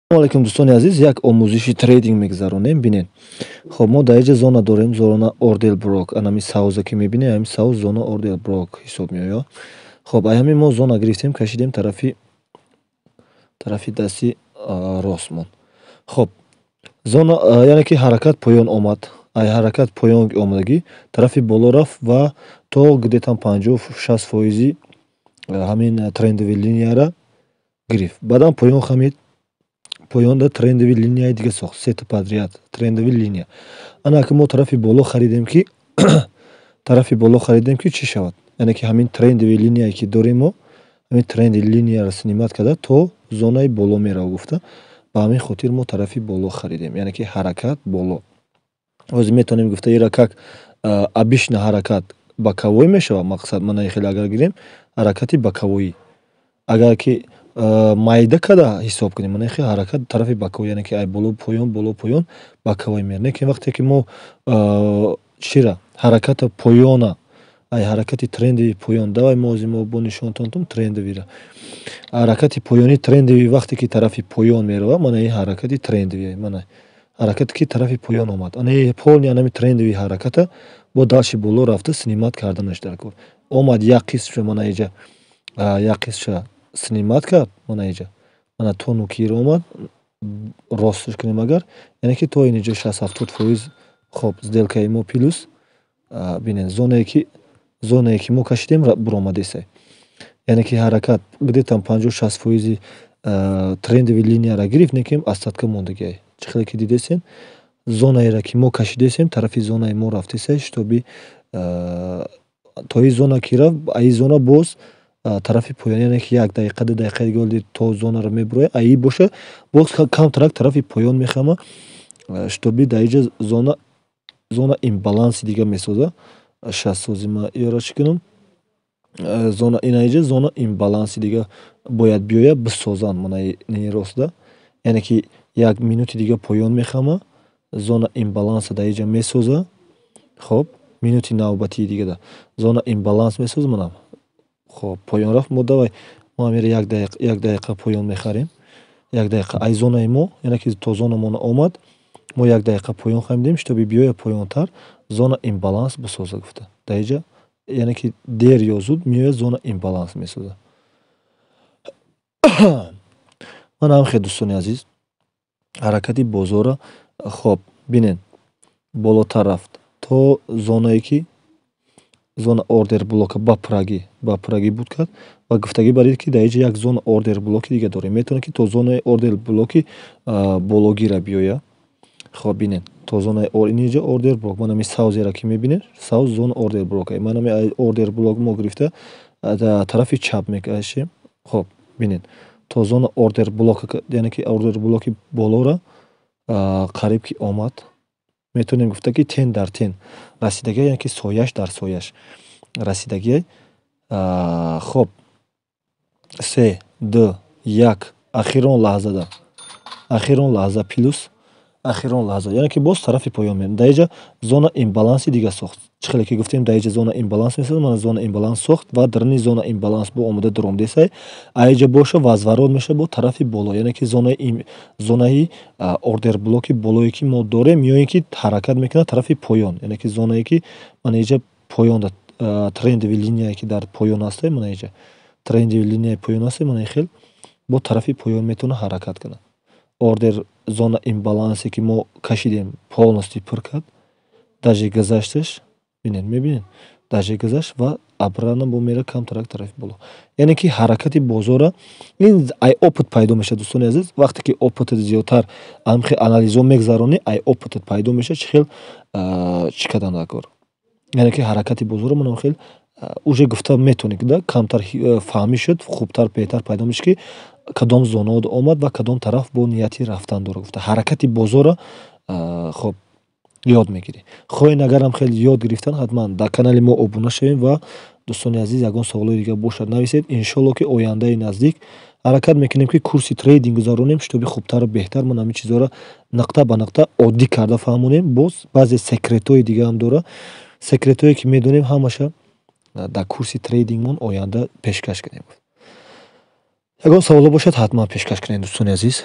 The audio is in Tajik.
Алейкум дӯстони азиз, як омӯзиши трейдинг мегзаронем. Бинед, хоб мо дар инҷа зона дорем, зона ордер брок. Анами саузе ки мебинед, ҳамин сауз зона ордер брок ҳисоб меояд. Хоб ҳамин мо зона гирифтем, кашидем тарафи дасти ростмон. Хоб зона яъне ки ҳаракат поён омад. Ай ҳаракат поён омадагӣ тарафи боло рафт ва то где-то 50-60% ҳамин трендови линияра гирифт. Баъдан поён хамид, поёнда трендови линияи дига сохт, сета подряд трендови линия. Ана ки мо тарафи боло харидем ки тарафи боло харидем ки чӣ шавад? Яъне ки ҳамин трендови линияе ки дорем мо, ҳамин тренди линияро снимат карда то зонаи боло мерав гуфта. Ба ҳамин хотир мо тарафи боло харидем, яъне ки ҳаракат боло. Ҳозир метавонем гуфта ира как обычно ҳаракат боковой мешавад. Мақсад маънаи хеле агар гирем ҳаракати боковоӣ. Агар ки майда карда ҳисоб кунем, маънаи хеле ҳаракат тарафи боковой, яъне ки ай боло поён боковой меравад. Лекин вақте ки мо чира ҳараката поёна, ай ҳаракати трендови поён, давай мо ҳозир мо бо нишонатонам трендовира. Ҳаракати поёни трендови вақте ки тарафи поён меравад, маънаи ҳаракати трендови, маънаи ҳаракате ки тарафи поён омад. Ани полни анами трендови ҳараката бо даши боло рафта снимат карданаш дар кор. Омад як қисмша, маънаи ҷа як қисмша снимат кард, маънаи ҷа мана то нукиро омад росташ кунем агар, яъне ки то ин ҷо 60-70%. Хоб сделкаи мо плюс бинед зонае ки мо кашидем буромадесай. Яъне ки ҳаракат где-то 50-60% трендови линияра гирифт, лекин остатка мондагиай. Чӣ хеле ки дидесен, зонаеро ки мо кашидесем, тарафи зонаи мо рафтесай, шитоби то ин зона ки рафт, аи зона боз тарафи поён, яъне ки 1 дақиқа 2 дақиқаи дига оли то зонаро мебурояд, аи боша боз камтарак тарафи поён мехама, шитоби дар инҷа зона имбаланси дига месозад. Шастсози ма иёра чӣ кунам? Зона ина инҷа зона имбаланси дига бояд биёяд бисозанд, маънаи роста. Яъне ки 1 минути дига поён мехама, зона имбаланса дар инҷа месоза. Хоб минути навбатии дига зона имбаланс месоза, манам. Хоб поён рафт, мо давай мо ҳамиро 1 дақиқа поён мехарем. 1 дақиқа ай зонаи мо, яъне ки то зонамон омад, мо 1 дақиқа поён хаҳем дидем, шитоби биёяд поёнтар, зона имбаланс бисоза гуфта. Дар инҷа яъне ки дер ё зуд меояд зона имбаланс месоза. Манам хеле дӯстони азиз, ҳаракати бозора хоб бинед болотар рафт то зонае ки зона ордер блока ба праги буд кард ва гуфтагӣ барид ки дар инҷа як зона ордер блоки дига дорем. Метавонад ки то зонаи ордер блоки бологира биёяд. Хоб бинед то зонаи ин инҷа ордер блок, манами саузеро ки мебинед, сауз зона ордер блок. Манами ордер блок мо гирифта тарафи чап мекашем. Хоб бинед то зона ордер блока, яъне ки ордер блоки болора қариб ки омад, метавонем гуфта ки тен дар тен расидагиай, яъне ки сояш дар сояш расидагиай. Хоб 3, 2, 1 ахирон лаҳза плюс ахирон лаҳза, яъне ки боз тарафи поён меравем. Дар инҷа зона имбаланси дига сохт. Чӣ хеле ки гуфтем дар инҷа зона имбаланс месозад, мана зона имбаланс сохт ва даруни зона имбаланс бо омода дуромдесай. Ай ҷа боша вазворот меша бо тарафи боло, яъне ки зонаи ордер блоки болое ки мо дорем меоем ки ҳаракат мекунад тарафи поён, яъне ки зонае ки мана инҷа поёнда трендови линияе ки дар поён ҳастай, мана инҷа трендови линияи поён ҳастай, мана хел бо тарафи поён метавонад ҳаракат кунад. Ордер зона имбалансе ки мо кашидем полностью пур кард, даже гузашташ бинед, мебинед, даже гузашт ва обратно бо мера камтарак тарафи боло. Яъне ки ҳаракати бозора ин ай опыт пайдо мешавад дӯстони азиз. Вақте ки опытат зиёдтар ҳамхел анализҳо мегзаронӣ, ай опытат пайдо мешавад чӣ хел чӣ кардан дар кор. Яъне ки ҳаракати бозора манам хел уже гуфта метавонед да камтар фаҳмӣ шуд, хубтар беҳтар пайдо мешавад ки кадом зонаот омад ва кадом тараф бо нияти рафтан дорад гуфта. Ҳаракати бозора хоб ёд мегирӣ. Хоҳед агарам хеле ёд гирифтан, ҳатман дар канали мо обуна шавем ва дӯстони азиз ягон саволои дига бошад нависед. Иншоалло ки ояндаи наздик ҳаракат мекунем ки курси трейдинг гузаронем, шитоби хубтару беҳтар ман ҳамин чизҳоро нақта ба нақта оддӣ карда фаҳмонем. Боз баъзе секретҳои дига ҳам дора. Секретҳое ки медонем ҳамаша дар курси трейдингмон оянда пешкаш кунем. Ягон саволо бошад ҳатман пешкаш кунед дӯстони азиз.